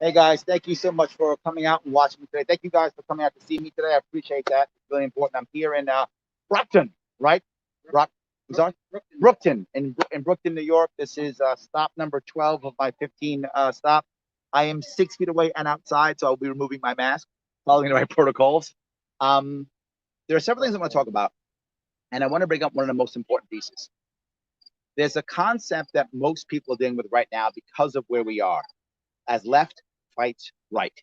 Hey guys, thank you so much for coming out and watching me today. Thank you guys for coming out to see me today. I appreciate that. It's really important. I'm here in Brookton, right? Brook, I'm sorry? Brookton, in Brookton, New York. This is stop number 12 of my 15 stop. I am 6 feet away and outside, so I'll be removing my mask, following the right protocols. There are several things I want to talk about, and I want to bring up one of the most important pieces. There's a concept that most people are dealing with right now because of where we are. As left fights right.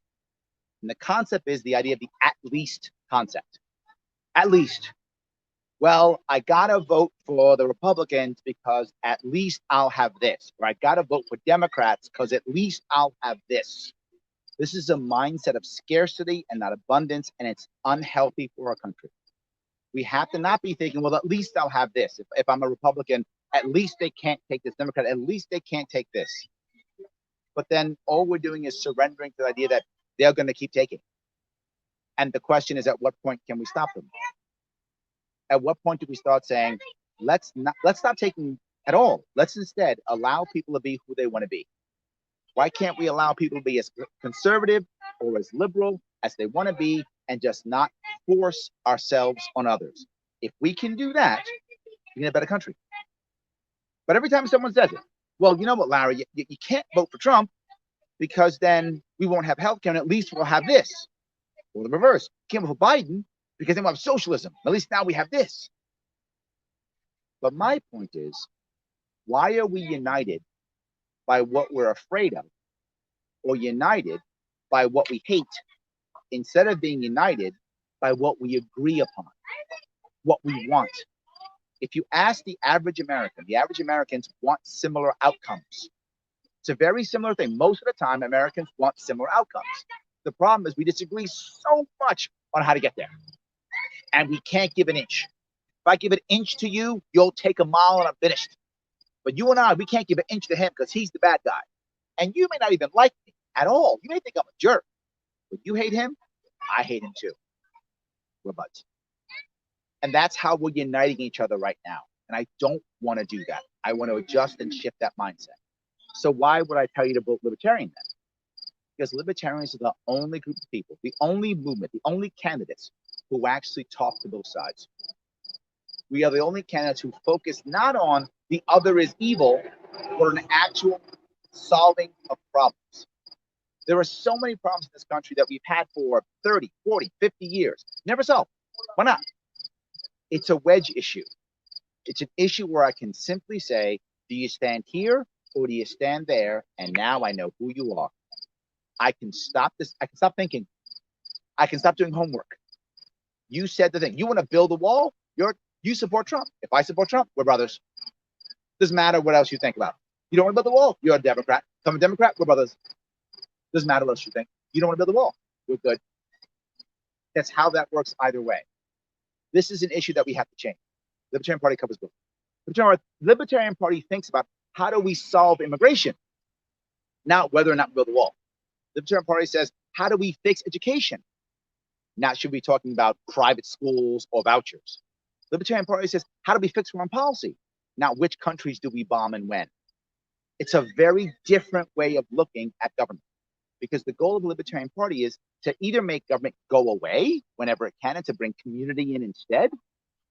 And the concept is the idea of the at least concept. At least. Well, I gotta vote for the Republicans because at least I'll have this. Or I gotta vote for Democrats because at least I'll have this. This is a mindset of scarcity and not abundance, and it's unhealthy for our country. We have to not be thinking, well, at least I'll have this. If I'm a Republican, at least they can't take this. Democrat, at least they can't take this. But then all we're doing is surrendering to the idea that they're going to keep taking. And the question is, at what point can we stop them? At what point do we start saying, let's stop taking at all. Let's instead allow people to be who they want to be. Why can't we allow people to be as conservative or as liberal as they want to be and just not force ourselves on others? If we can do that, we can have a better country. But every time someone says it, well, you know what, Larry, you can't vote for Trump because then we won't have health care and at least we'll have this. Or the reverse. You can't vote for Biden because then we'll have socialism. At least now we have this. But my point is, why are we united by what we're afraid of or united by what we hate instead of being united by what we agree upon, what we want? If you ask the average Americans want similar outcomes. It's a very similar thing. Most of the time, Americans want similar outcomes. The problem is we disagree so much on how to get there. And we can't give an inch. If I give an inch to you, you'll take a mile and I'm finished. But you and I, we can't give an inch to him because he's the bad guy. And you may not even like me at all. You may think I'm a jerk. But you hate him, I hate him too. We're buds. And that's how we're uniting each other right now. And I don't want to do that. I want to adjust and shift that mindset. So why would I tell you to vote Libertarian then? Because Libertarians are the only group of people, the only movement, the only candidates who actually talk to both sides. We are the only candidates who focus not on the other is evil, but on actual solving of problems. There are so many problems in this country that we've had for 30, 40, 50 years. Never solved. Why not? It's a wedge issue. It's an issue where I can simply say, do you stand here or do you stand there? And now I know who you are. I can stop this. I can stop thinking. I can stop doing homework. You said the thing. You want to build a wall? You support Trump. If I support Trump, we're brothers. Doesn't matter what else you think about. You don't want to build the wall? You're a Democrat. If I'm a Democrat, we're brothers. Doesn't matter what else you think. You don't want to build the wall. We're good. That's how that works either way. This is an issue that we have to change. Libertarian Party covers both. Libertarian Party thinks about how do we solve immigration, not whether or not we build a wall. Libertarian Party says, how do we fix education? Not should we be talking about private schools or vouchers. Libertarian Party says, how do we fix foreign policy? Not which countries do we bomb and when. It's a very different way of looking at government. Because the goal of the Libertarian Party is to either make government go away whenever it can and to bring community in instead,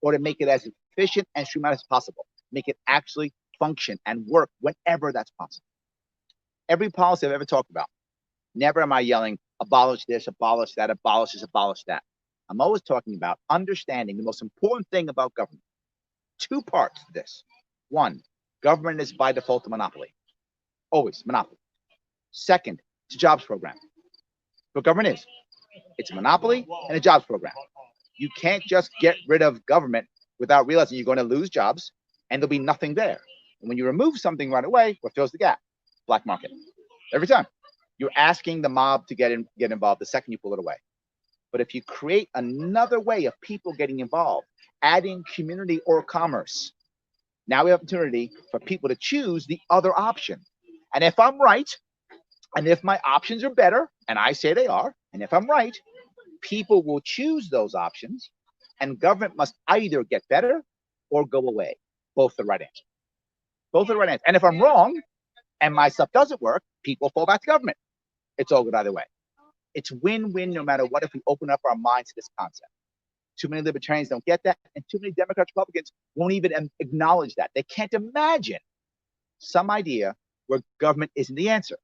or to make it as efficient and streamlined as possible. Make it actually function and work whenever that's possible. Every policy I've ever talked about, never am I yelling, abolish this, abolish that, abolish this, abolish that. I'm always talking about understanding the most important thing about government. Two parts to this. One, government is by default a monopoly. Always monopoly. Second, it's a jobs program. What government is. It's a monopoly and a jobs program. You can't just get rid of government without realizing you're going to lose jobs and there'll be nothing there. And when you remove something right away, what fills the gap? Black market. Every time. You're asking the mob to get involved the second you pull it away. But if you create another way of people getting involved, adding community or commerce, now we have opportunity for people to choose the other option. And if I'm right, and if my options are better, and I say they are, and if I'm right, people will choose those options, and government must either get better or go away. Both the right answer. Both are the right answer. And if I'm wrong, and my stuff doesn't work, people fall back to government. It's all good either way. It's win-win no matter what if we open up our minds to this concept. Too many libertarians don't get that, and too many Democrats, Republicans won't even acknowledge that. They can't imagine some idea where government isn't the answer.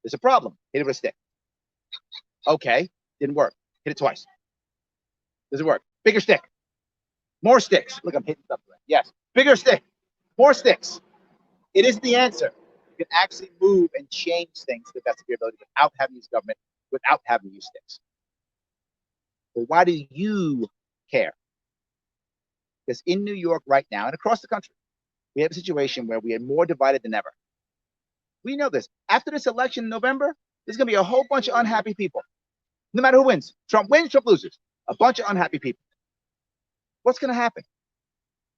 There's a problem. Hit it with a stick. Okay, didn't work. Hit it twice. Does it work? Bigger stick. More sticks. Look, I'm hitting stuff. Yes, bigger stick. More sticks. It isn't the answer. You can actually move and change things to the best of your ability without having to use government, without having to use sticks. But why do you care? Because in New York right now and across the country, we have a situation where we are more divided than ever. We know this. After this election in November, there's going to be a whole bunch of unhappy people. No matter who wins. Trump wins, Trump loses. A bunch of unhappy people. What's going to happen?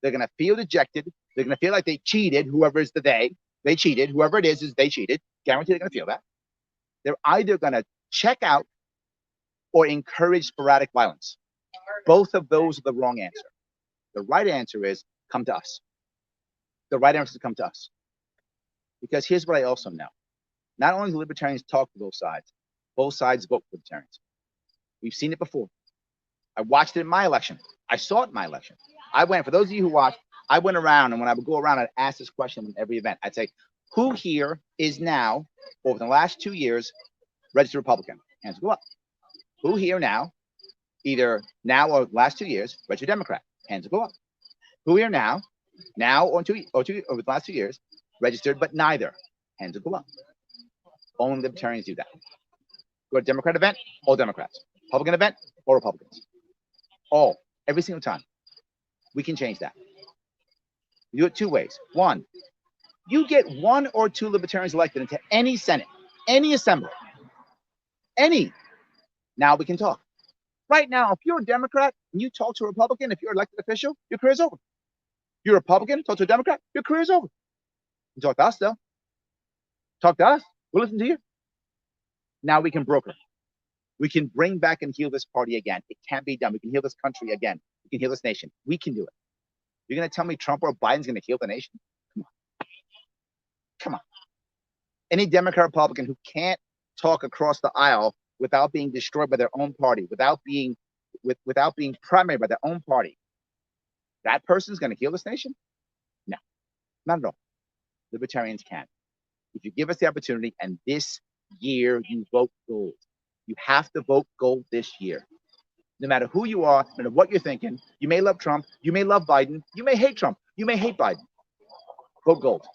They're going to feel dejected. They're going to feel like they cheated, whoever is the they. They cheated. Whoever it is they cheated. Guaranteed they're going to feel that. They're either going to check out or encourage sporadic violence. Both of those are the wrong answer. The right answer is come to us. The right answer is to come to us. Because here's what I also know. Not only do libertarians talk to both sides vote for libertarians. We've seen it before. I watched it in my election. I saw it in my election. For those of you who watched, I went around, and when I would go around, I'd ask this question in every event. I'd say, who here is now, over the last 2 years, registered Republican? Hands go up. Who here now, either now or last 2 years, registered Democrat? Hands go up. Who here now or over the last 2 years, registered but neither? Hands will go up. Only libertarians do that. Go to Democrat event, all Democrats. Republican event, all Republicans. All, every single time. We can change that. We do it two ways. One, you get 1 or 2 libertarians elected into any Senate, any assembly, any. Now we can talk. Right now, if you're a Democrat and you talk to a Republican, if you're an elected official, your career's over. You're a Republican, talk to a Democrat, your career's over. You talk to us, though. Talk to us. We'll listen to you. Now we can broker. We can bring back and heal this party again. It can be done. We can heal this country again. We can heal this nation. We can do it. You're going to tell me Trump or Biden's going to heal the nation? Come on. Come on. Any Democrat or Republican who can't talk across the aisle without being destroyed by their own party, without being primary by their own party, that person's going to heal this nation? No, not at all. Libertarians can. If you give us the opportunity, and this year you vote gold. You have to vote gold this year. No matter who you are, no matter what you're thinking, you may love Trump, you may love Biden, you may hate Trump, you may hate Biden. Vote gold.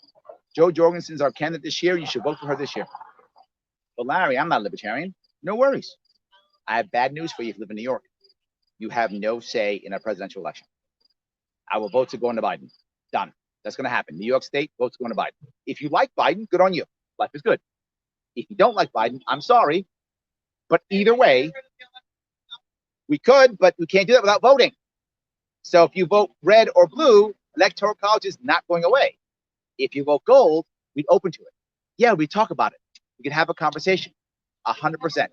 Jo Jorgensen's our candidate this year. You should vote for her this year. But Larry, I'm not a libertarian. No worries. I have bad news for you if you live in New York. You have no say in a presidential election. I will vote to go into Biden. Done. That's going to happen. New York State, vote to go into Biden. If you like Biden, good on you. Life is good. If you don't like Biden, I'm sorry. But either way, we could, but we can't do that without voting. So if you vote red or blue, electoral college is not going away. If you vote gold, we'd open to it. Yeah, we talk about it. We can have a conversation. 100%.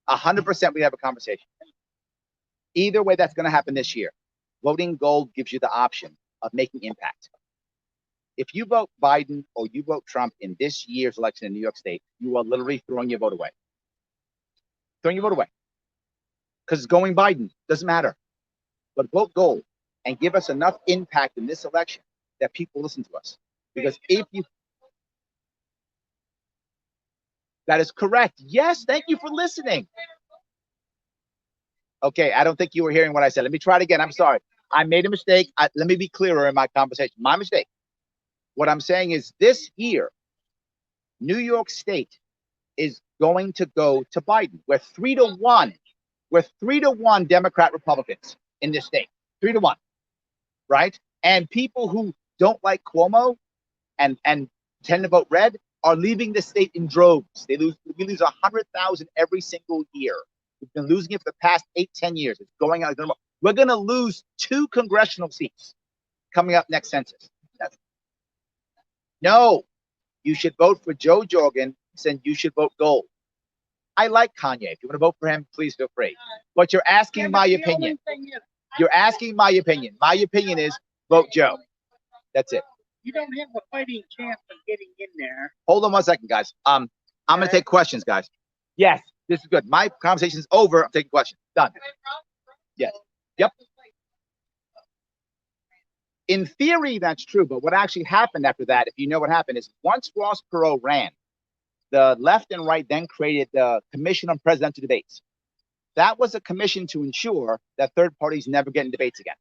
100% we have a conversation. Either way, that's going to happen this year. Voting gold gives you the option of making impact. If you vote Biden or you vote Trump in this year's election in New York State, you are literally throwing your vote away. Throwing your vote away. Because going Biden doesn't matter. But vote gold and give us enough impact in this election that people listen to us. Because if you... That is correct. Yes, thank you for listening. Okay, I don't think you were hearing what I said. Let me try it again. I'm sorry. I made a mistake. Let me be clearer in my conversation. My mistake. What I'm saying is this year, New York State is going to go to Biden. We're 3-1. We're 3-1 Democrat Republicans in this state. 3-1, right? And people who don't like Cuomo and tend to vote red are leaving the state in droves. We lose 100,000 every single year. We've been losing it for the past 8-10 years. It's going out. We're going to lose 2 congressional seats coming up next census. No, you should vote for Joe Jorgensen. You should vote gold. I like Kanye. If you want to vote for him, please feel free. But you're asking my opinion. You're asking my opinion. My opinion is vote Joe. That's it. You don't have a fighting chance of getting in there. Hold on one second, guys. I'm I'm going to take questions, guys. Yes, this is good. My conversation's over. I'm taking questions. Done. Yes. Yep. In theory, that's true. But what actually happened after that, if you know what happened, is once Ross Perot ran, the left and right then created the Commission on Presidential Debates. That was a commission to ensure that third parties never get in debates again.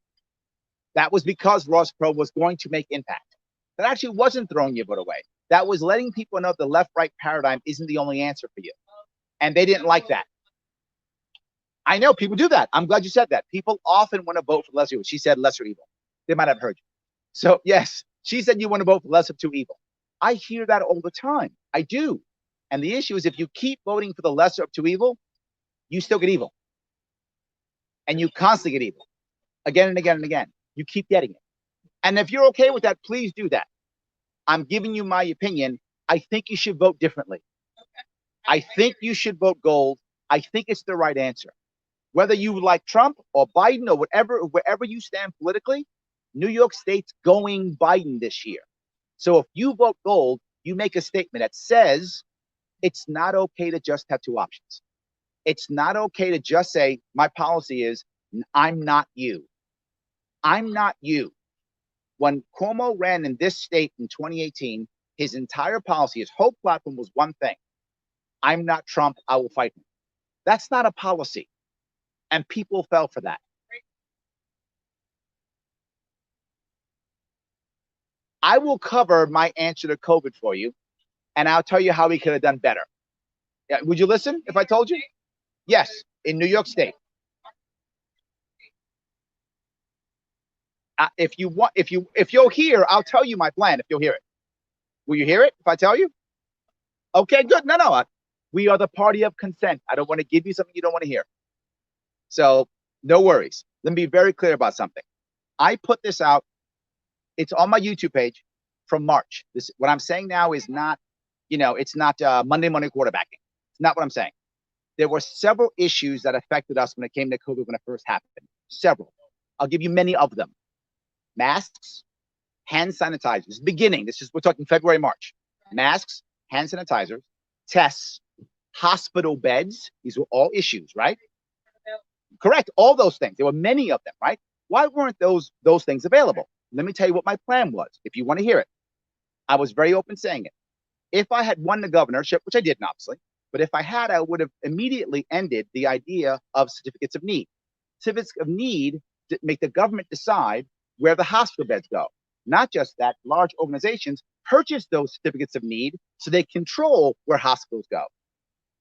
That was because Ross Perot was going to make impact. That actually wasn't throwing your vote away. That was letting people know the left-right paradigm isn't the only answer for you. And they didn't like that. I know people do that. I'm glad you said that. People often want to vote for lesser evil. She said lesser evil. They might have heard you. So yes, she said you want to vote for less of two evil. I hear that all the time. I do. And the issue is if you keep voting for the lesser of two evil, you still get evil. And you constantly get evil. Again and again and again. You keep getting it. And if you're okay with that, please do that. I'm giving you my opinion. I think you should vote differently. I think you should vote gold. I think it's the right answer. Whether you like Trump or Biden or wherever you stand politically, New York State's going Biden this year. So if you vote gold, you make a statement that says it's not okay to just have two options. It's not okay to just say, my policy is, I'm not you. I'm not you. When Cuomo ran in this state in 2018, his entire policy, his whole platform was one thing. I'm not Trump, I will fight him. That's not a policy. And people fell for that. I will cover my answer to COVID for you, and I'll tell you how we could have done better. Yeah, would you listen if I told you? Yes, in New York State. If you'll hear, I'll tell you my plan if you'll hear it. Will you hear it if I tell you? Okay, good. No. We are the party of consent. I don't want to give you something you don't want to hear. So no worries. Let me be very clear about something. I put this out. It's on my YouTube page from March. What I'm saying now is not, it's not Monday morning quarterbacking. It's not what I'm saying. There were several issues that affected us when it came to COVID when it first happened. Several. I'll give you many of them. Masks, hand sanitizers. Beginning. We're talking February, March. Masks, hand sanitizers, tests, hospital beds. These were all issues, right? Correct. All those things. There were many of them, right? Why weren't those things available? Let me tell you what my plan was, if you want to hear it. I was very open saying it. If I had won the governorship, which I didn't, obviously, but if I had, I would have immediately ended the idea of certificates of need. Certificates of need to make the government decide where the hospital beds go. Not just that, large organizations purchase those certificates of need so they control where hospitals go.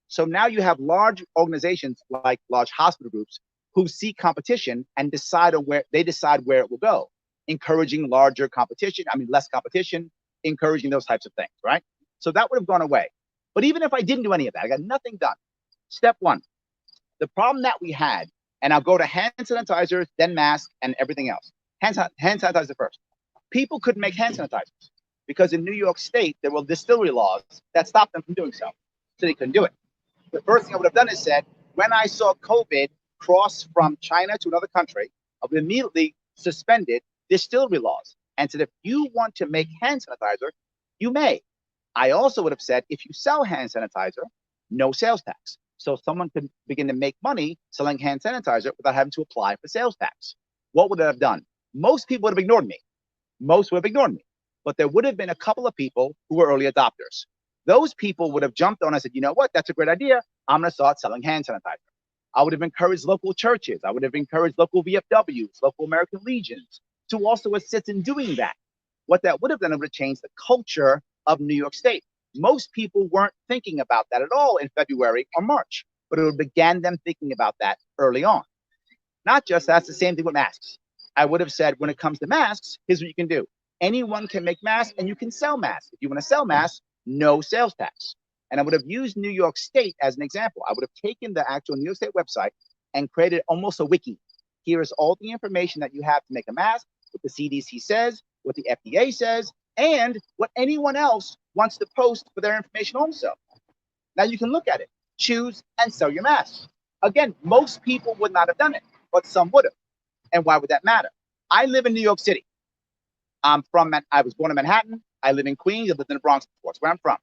So now you have large organizations like large hospital groups who see competition and decide where it will go, encouraging larger competition. Less competition, encouraging those types of things, right? So that would have gone away. But even if I didn't do any of that, I got nothing done. Step one, the problem that we had, and I'll go to hand sanitizers, then masks, and everything else. Hand sanitizer first. People couldn't make hand sanitizers because in New York State, there were distillery laws that stopped them from doing so. So they couldn't do it. The first thing I would have done is said, when I saw COVID cross from China to another country, I would immediately suspended distillery laws and said, if you want to make hand sanitizer, you may. I also would have said, if you sell hand sanitizer, no sales tax. So someone could begin to make money selling hand sanitizer without having to apply for sales tax. What would it have done? Most people would have ignored me. Most would have ignored me. But there would have been a couple of people who were early adopters. Those people would have jumped on and said, you know what, that's a great idea. I'm going to start selling hand sanitizer. I would have encouraged local churches. I would have encouraged local VFWs, local American Legions to also assist in doing that. What that would have done, it would have changed the culture of New York State. Most people weren't thinking about that at all in February or March, but it began them thinking about that early on. Not just that's the same thing with masks. I would have said, when it comes to masks, here's what you can do. Anyone can make masks and you can sell masks. If you want to sell masks, no sales tax. And I would have used New York State as an example. I would have taken the actual New York State website and created almost a wiki. Here is all the information that you have to make a mask, what the CDC says, what the FDA says, and what anyone else wants to post for their information also. Now you can look at it, choose and sell your masks. Again, most people would not have done it, but some would have. And why would that matter? I live in New York City. I was born in Manhattan. I live in Queens. I lived in the Bronx before. That's where I'm from.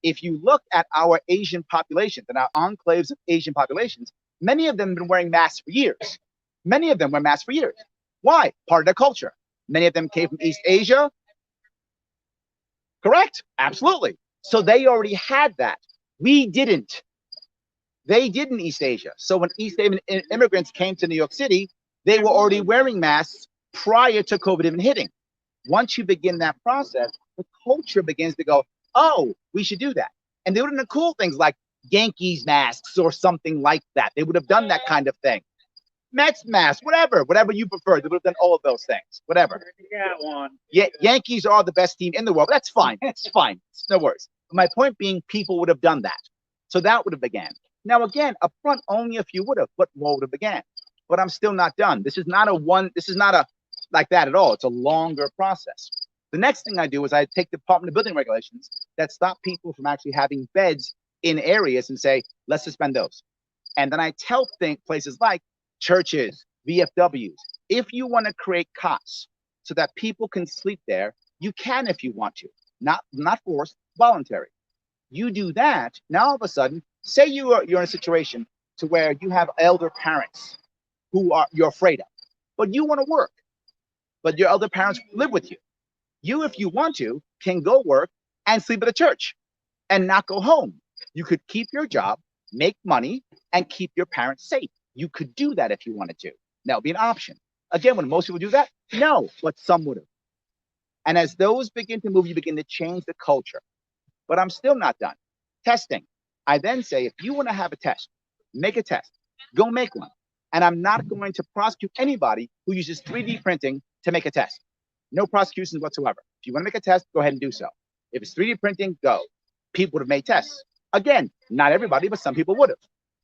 if you look at our Asian populations and our enclaves of Asian populations, many of them have been wearing masks for years. Many of them wear masks for years. Why? Part of their culture. Many of them came from East Asia. Correct? Absolutely. So they already had that. We didn't. They did in East Asia. So when East Asian immigrants came to New York City, they were already wearing masks prior to COVID even hitting. Once you begin that process, the culture begins to go, oh, we should do that. And they would have done cool things like Yankees masks or something like that. They would have done that kind of thing. Mets masks, whatever you prefer. They would have done all of those things, whatever. Yeah, one. Yeah, Yankees are the best team in the world. That's fine. It's fine. It's no worries. My point being, people would have done that. So that would have began. Now, again, up front, only if you would have, but more would have began. But I'm still not done. This is not a like that at all. It's a longer process. The next thing I do is I take the Department of Building regulations that stop people from actually having beds in areas and say, let's suspend those. And then I tell places like churches, VFWs, if you want to create cots so that people can sleep there, you can if you want to. Not forced, voluntary. You do that, now all of a sudden, say you're in a situation to where you have elder parents who you're afraid of, but you want to work, but your elder parents live with you. You, if you want to, can go work and sleep at a church and not go home. You could keep your job, make money, and keep your parents safe. You could do that if you wanted to. That would be an option. Again, would most people do that? No, but some would have. And as those begin to move, you begin to change the culture. But I'm still not done. Testing. I then say, if you want to have a test, make a test. Go make one. And I'm not going to prosecute anybody who uses 3D printing to make a test. No prosecutions whatsoever. If you want to make a test, go ahead and do so. If it's 3D printing, go. People would have made tests. Again, not everybody, but some people would have.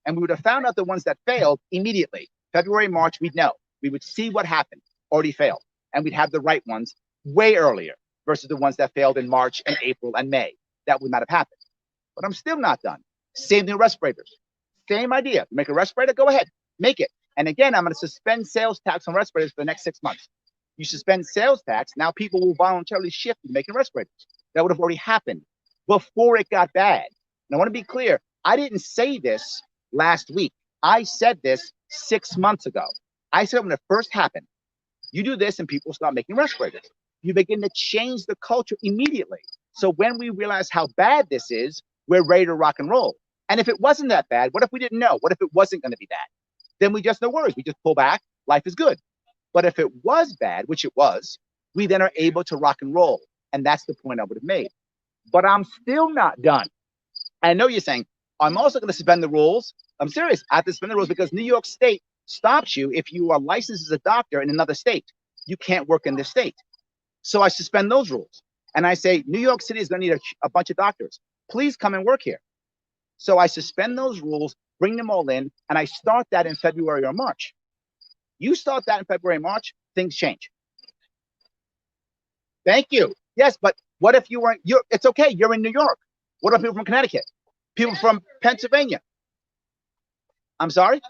And we would have found out the ones that failed immediately. February, March, we'd know. We would see what happened, already failed. And we'd have the right ones way earlier versus the ones that failed in March and April and May. That would not have happened. But I'm still not done. Same thing with respirators. Same idea. Make a respirator, go ahead. Make it. And again, I'm going to suspend sales tax on respirators for the next 6 months. You suspend sales tax, now people will voluntarily shift to making respirators. That would have already happened before it got bad. And I want to be clear, I didn't say this last week. I said this 6 months ago. I said when it first happened, you do this and people start making respirators. You begin to change the culture immediately. So when we realize how bad this is, we're ready to rock and roll. And if it wasn't that bad, what if we didn't know? What if it wasn't going to be bad? Then we just, no worries. We just pull back. Life is good. But if it was bad, which it was, we then are able to rock and roll. And that's the point I would have made. But I'm still not done. I know you're saying, I'm also going to suspend the rules. I'm serious. I have to suspend the rules because New York State stops you if you are licensed as a doctor in another state. You can't work in this state. So I suspend those rules. And I say, New York City is going to need a bunch of doctors. Please come and work here. So I suspend those rules, bring them all in, and I start that in February or March. You start that in February, March, things change. Thank you. Yes, but what if you weren't, it's okay, you're in New York. What about people from Connecticut? People from Pennsylvania? I'm sorry?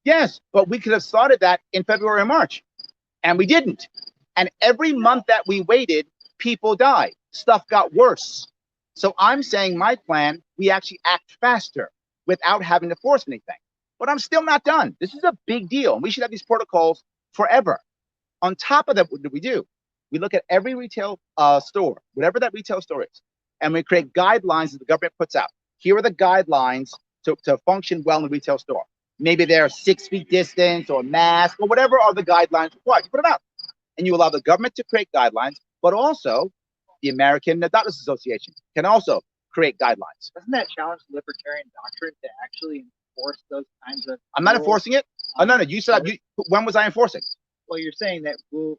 Yes, but we could have started that in February or March, and we didn't. And every month that we waited, people died. Stuff got worse. So I'm saying my plan, we actually act faster without having to force anything. But I'm still not done. This is a big deal. And we should have these protocols forever. On top of that, what do? We look at every retail store, whatever that retail store is, and we create guidelines that the government puts out. Here are the guidelines to function well in the retail store. Maybe they're 6 feet distance or mask or whatever are the guidelines required. You put them out. And you allow the government to create guidelines, but also the American Doctors Association can also create guidelines. Doesn't that challenge the libertarian doctrine to actually enforce those kinds of I'm not enforcing it. Oh, no, you said, when was I enforcing? Well, you're saying that we'll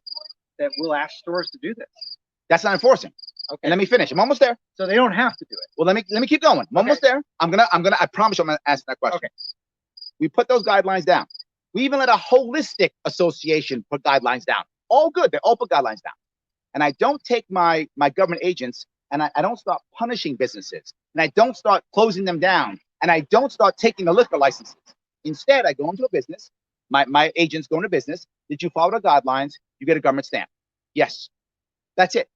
ask stores to do this. That's not enforcing. Okay. And let me finish. I'm almost there. So they don't have to do it. Well, let me keep going. I'm almost there. I promise you I'm gonna answer that question. Okay. We put those guidelines down. We even let a holistic association put guidelines down. All good. They all put guidelines down. And I don't take my government agents and I don't start punishing businesses. And I don't start closing them down. And I don't start taking the liquor licenses. Instead, I go into a business, My agent's going to business. Did you follow the guidelines? You get a government stamp. Yes. That's it.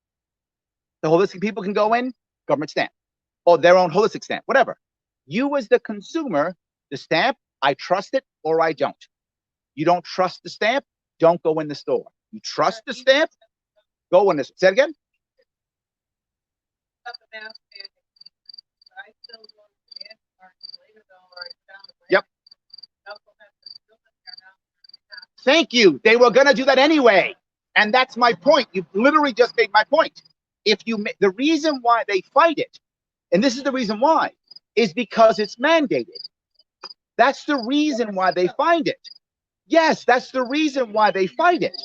The holistic people can go in, government stamp, or their own holistic stamp, whatever. You as the consumer, the stamp, I trust it or I don't. You don't trust the stamp, don't go in the store. You trust the stamp, go in this. Say it again. Yep. Thank you. They were going to do that anyway. And that's my point. You literally just made my point. If you, the reason why they fight it, and this is the reason why, is because it's mandated. That's the reason why they fight it. Yes, that's the reason why they fight it.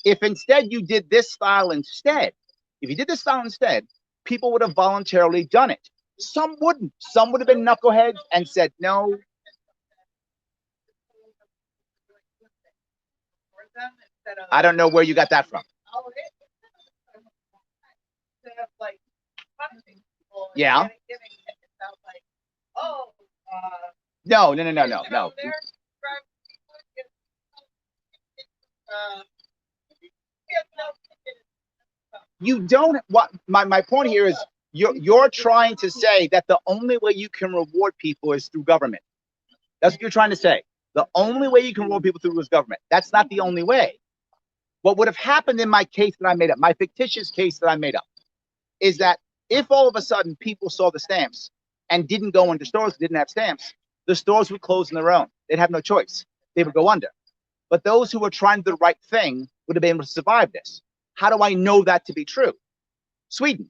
If instead you did this style instead, if you did this style instead, people would have voluntarily done it. Some wouldn't. Some would have been knuckleheads and said no. I don't know where you got that from. Yeah. No. You don't. What my point here is you're trying to say that the only way you can reward people is through government. That's what you're trying to say. The only way you can reward people through is government. That's not the only way. What would have happened in my case that I made up, my fictitious case that I made up, is that if all of a sudden people saw the stamps and didn't go into stores, didn't have stamps, the stores would close on their own. They'd have no choice. They would go under. But those who were trying to do the right thing would have been able to survive this. How do I know that to be true? Sweden.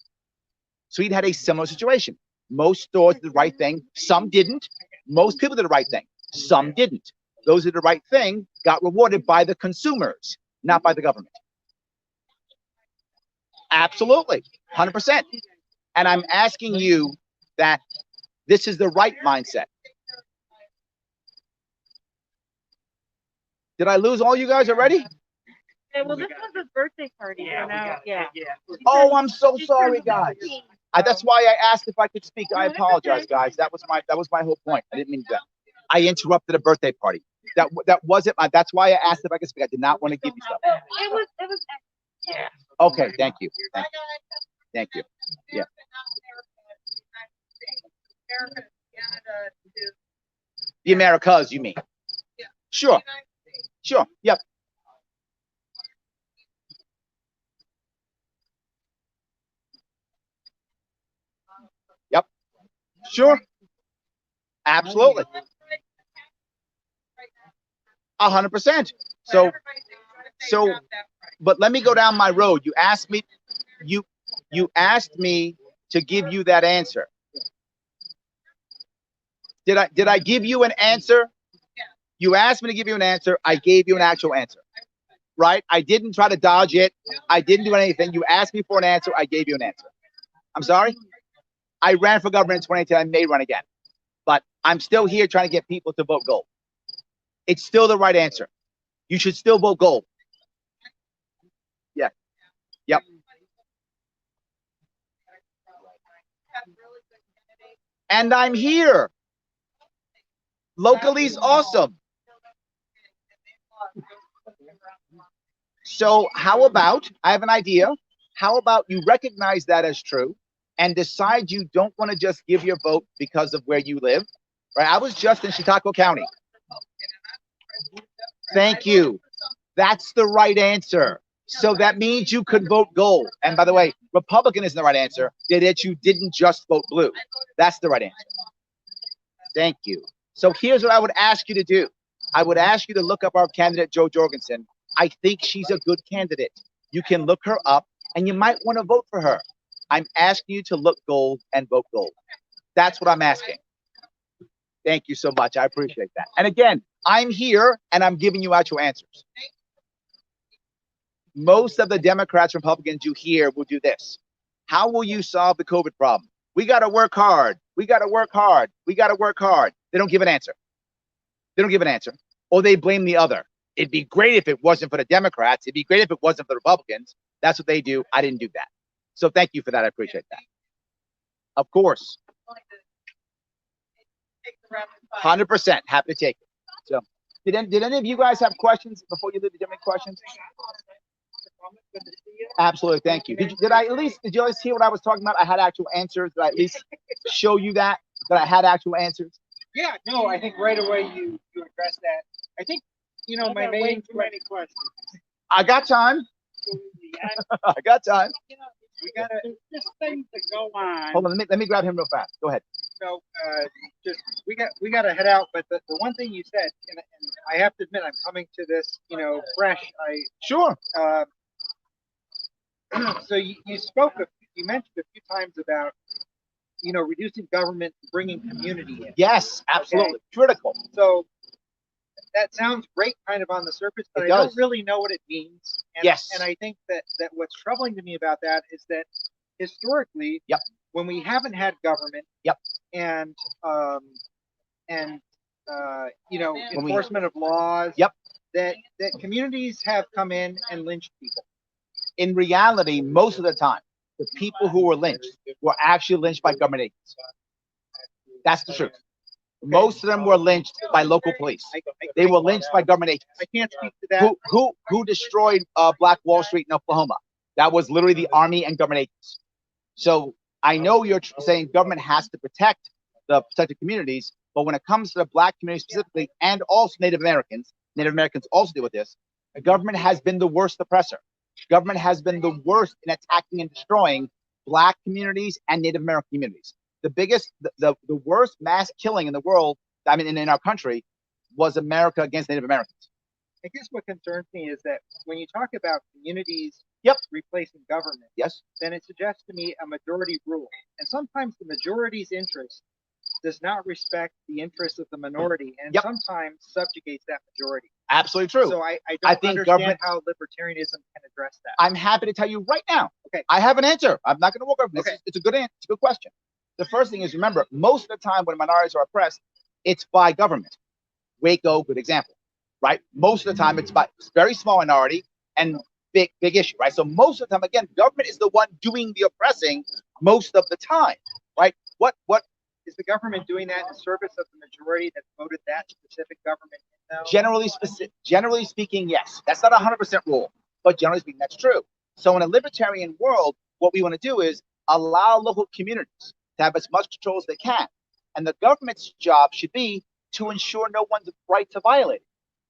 Sweden had a similar situation. Most stores did the right thing. Some didn't. Most people did the right thing. Some didn't. Those who did the right thing got rewarded by the consumers, not by the government. Absolutely. 100%. And I'm asking you that this is the right mindset. Did I lose all you guys already? Yeah, well, this was his birthday party. Yeah. Oh, I'm so sorry, guys. That's why I asked if I could speak. I apologize, guys. That was my whole point. I didn't mean that. I interrupted a birthday party. That wasn't my. That's why I asked if I could speak. I did not want to give you stuff. It was. Yeah. Okay. Thank you. Thank you. Yeah. The Americas, you mean? Sure. Sure. Yep. Yep. Sure. Absolutely. 100%. So, but let me go down my road. You asked me to give you that answer. Did I give you an answer? You asked me to give you an answer. I gave you an actual answer. Right? I didn't try to dodge it. I didn't do anything. You asked me for an answer. I gave you an answer. I'm sorry? I ran for government in 2010. I may run again. But I'm still here trying to get people to vote gold. It's still the right answer. You should still vote gold. Yeah. Yep. And I'm here. Locally is awesome. So how about, I have an idea. How about you recognize that as true and decide you don't want to just give your vote because of where you live, right? I was just in Chautauqua County. Thank you. That's the right answer. So that means you could vote gold. And by the way, Republican isn't the right answer. That you didn't just vote blue. That's the right answer. Thank you. So here's what I would ask you to do. I would ask you to look up our candidate, Jo Jorgensen. I think she's a good candidate. You can look her up and you might want to vote for her. I'm asking you to look gold and vote gold. That's what I'm asking. Thank you so much. I appreciate that. And again, I'm here and I'm giving you actual answers. Most of the Democrats, Republicans you hear will do this. How will you solve the COVID problem? We got to work hard. We got to work hard. We got to work hard. They don't give an answer. They don't give an answer. Or they blame the other. It'd be great if it wasn't for the Democrats. It'd be great if it wasn't for the Republicans. That's what they do. I didn't do that. So thank you for that. I appreciate that. Of course. 100% happy to take it. So Did any of you guys have questions before you leave? Did you have any questions? Absolutely, thank you. Did you at least hear what I was talking about? I had actual answers. Did I at least show you that I had actual answers? Yeah, no, I think right away you addressed that. I think, my main question. I got time. I got time. We gotta just things that go on. Hold on, let me grab him real fast. Go ahead. So just we got to head out. But the one thing you said, and I have to admit, I'm coming to this, fresh. Sure. So you mentioned a few times about reducing government, bringing community in. Yes, absolutely. Okay. Critical. So that sounds great kind of on the surface, but I don't really know what it means. And, yes. And I think that what's troubling to me about that is that historically, yep, when we haven't had government, yep, and enforcement of laws, yep, that communities have come in and lynched people. In reality, most of the time, the people who were lynched were actually lynched by government agents. That's the truth. Most of them were lynched by local police. They were lynched by government agents. I can't speak to that. Who destroyed Black Wall Street in Oklahoma? That was literally the Army and government agents. So I know you're saying government has to protect the protected communities, but when it comes to the Black community specifically, and also Native Americans also deal with this. The government has been the worst oppressor. Government has been the worst in attacking and destroying Black communities and Native American communities. The biggest, the worst mass killing in the world, I mean, in our country, was America against Native Americans. I guess what concerns me is that when you talk about communities yep, replacing government, yes, then it suggests to me a majority rule. And sometimes the majority's interest does not respect the interests of the minority, and yep, sometimes subjugates that majority. Absolutely true. So I don't understand how libertarianism can address that. I'm happy to tell you right now. Okay. I have an answer. I'm not going to walk over this. Okay. It's a good answer. It's a good question. The first thing is, remember, most of the time when minorities are oppressed, it's by government. Waco, good example, right? Most of the time it's by very small minority and big issue, right? So most of the time, again, government is the one doing the oppressing most of the time, right? What is the government doing that in service of the majority that voted that specific government in, though? Generally speaking, yes. That's not 100% rule, but generally speaking, that's true. So in a libertarian world, what we want to do is allow local communities to have as much control as they can. And the government's job should be to ensure no one's rights are violated.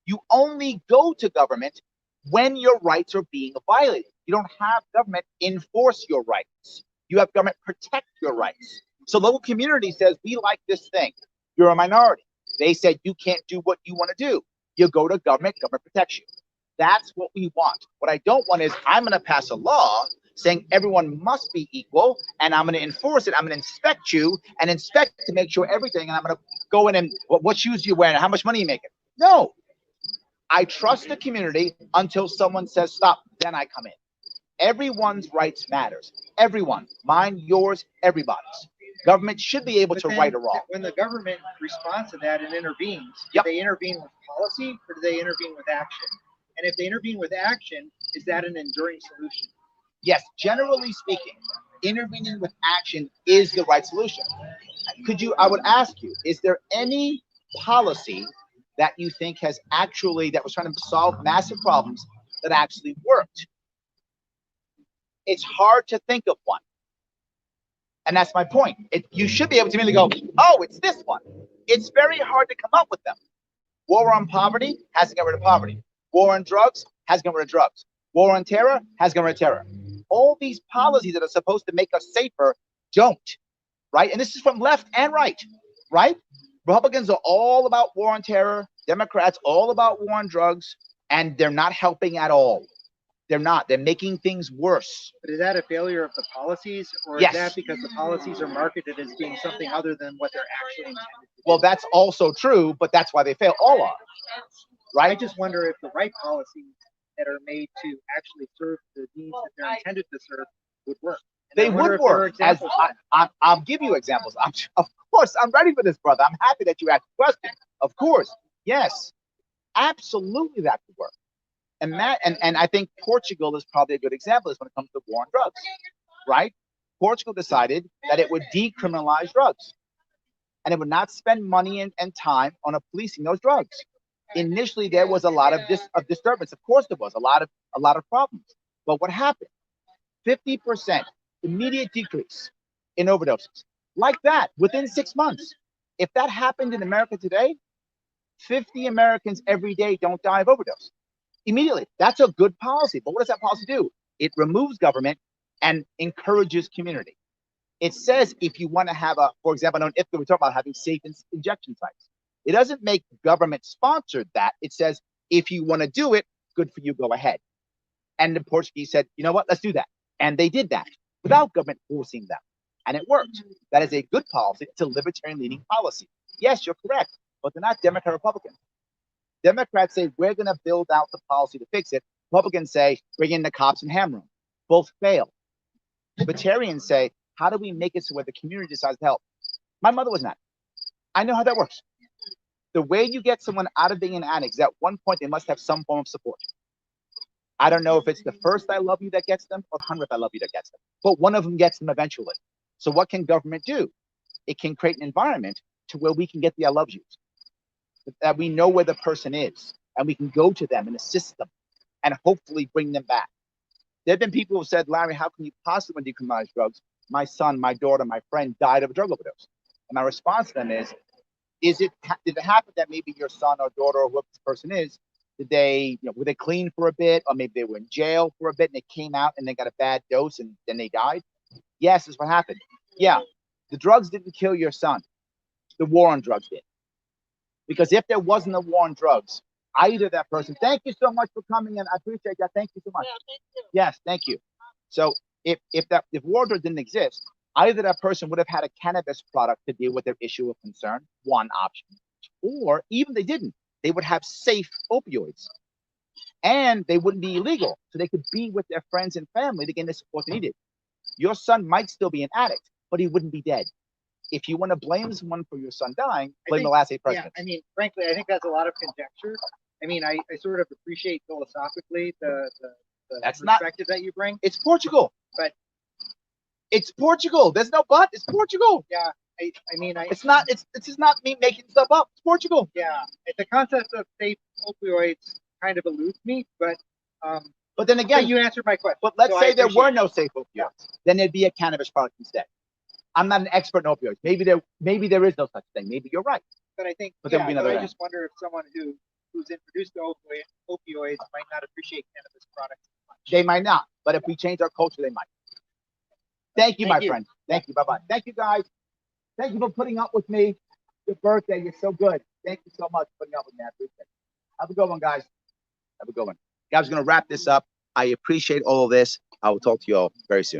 You only go to government when your rights are being violated. You don't have government enforce your rights. You have government protect your rights. So local community says, we like this thing. You're a minority. They said you can't do what you want to do. You go to government protects you. That's what we want. What I don't want is I'm going to pass a law saying everyone must be equal, and I'm going to enforce it. I'm going to inspect you and inspect to make sure everything, and I'm going to go in and what shoes you wear and how much money you making. No, I trust the community until someone says stop, then I come in. Everyone's rights matters. Everyone, mine, yours, everybody's. Government should be able to right or wrong. When the government responds to that and intervenes, yep, do they intervene with policy or do they intervene with action? And if they intervene with action, is that an enduring solution? Yes, generally speaking, intervening with action is the right solution. I would ask you, is there any policy that you think that was trying to solve massive problems that actually worked? It's hard to think of one. And that's my point. You should be able to immediately go, oh, it's this one. It's very hard to come up with them. War on poverty hasn't got rid of poverty. War on drugs hasn't got rid of drugs. War on terror hasn't got rid of terror. All these policies that are supposed to make us safer don't, right? And this is from left and right, right? Republicans are all about war on terror. Democrats all about war on drugs, and they're not helping at all. They're not. They're making things worse. But is that a failure of the policies, or yes, is that because the policies are marketed as being something other than what they're actually intended to do? Well, that's also true, but that's why they fail. All are, right? I just wonder if the right policies that are made to actually serve the needs that they're intended to serve would work. They would work. I'll give you examples. Of course, I'm ready for this, brother. I'm happy that you asked the question. Of course, yes, absolutely, that could work. And I think Portugal is probably a good example when it comes to war on drugs, right? Portugal decided that it would decriminalize drugs, and it would not spend money and time on policing those drugs. initially there was a lot of disturbance. Of course, there was a lot of problems. But what happened? 50% immediate decrease in overdoses, like that within 6 months. If that happened in America today, 50 Americans every day don't die of overdose immediately. That's a good policy. But what does that policy do? It removes government and encourages community. It says if you want to have for example, if we talk about having safe injection sites, it doesn't make government sponsored that. It says if you want to do it, good for you, go ahead. And the Portuguese said, you know what, let's do that. And they did that without government forcing them. And it worked. That is a good policy. It's a libertarian leaning policy. Yes, you're correct, but they're not Democrat Republican. Democrats say we're going to build out the policy to fix it. Republicans say bring in the cops and hammer them. Both fail. Libertarians say, how do we make it so where the community decides to help? My mother was an addict. I know how that works. The way you get someone out of being an addict is at one point they must have some form of support. I don't know if it's the first I love you that gets them or the 100th I love you that gets them, but one of them gets them eventually. So what can government do? It can create an environment to where we can get the I love yous, that we know where the person is and we can go to them and assist them and hopefully bring them back. There have been people who said, Larry, how can you possibly decriminalize drugs? My son, my daughter, my friend died of a drug overdose. And my response to them is did it happen that maybe your son or daughter or whoever this person is, were they clean for a bit, or maybe they were in jail for a bit and they came out and they got a bad dose and then they died? Yes, is what happened. Yeah, the drugs didn't kill your son. The war on drugs did. Because if there wasn't a war on drugs, either that person, thank you so much for coming in. I appreciate that. Thank you so much. Yeah, thank you. Yes, thank you. So if war on drugs didn't exist, either that person would have had a cannabis product to deal with their issue of concern, one option, or even they didn't, they would have safe opioids and they wouldn't be illegal. So they could be with their friends and family to get the support they needed. Your son might still be an addict, but he wouldn't be dead. If you want to blame someone for your son dying, blame the last 8 presidents. Yeah, I mean, frankly, I think that's a lot of conjecture. I mean, I sort of appreciate philosophically the perspective that you bring. It's Portugal. But it's Portugal. There's no but. It's Portugal. Yeah, I mean, it's just not me making stuff up. It's Portugal. Yeah, the concept of safe opioids kind of eludes me, but then again, you answered my question. But let's say there were no safe opioids, then there'd be a cannabis product instead. I'm not an expert in opioids. Maybe there is no such thing. Maybe you're right. But I think, but there would be another. I just wonder if someone who's introduced to opioids might not appreciate cannabis products much. They might not, but if we change our culture, they might. Thank you, my friend. Thank you. Bye-bye. Thank you, guys. Thank you for putting up with me. Your birthday, you're so good. Thank you so much for putting up with me. I appreciate it. Have a good one, guys. Have a good one. Guys, we're going to wrap this up. I appreciate all of this. I will talk to you all very soon.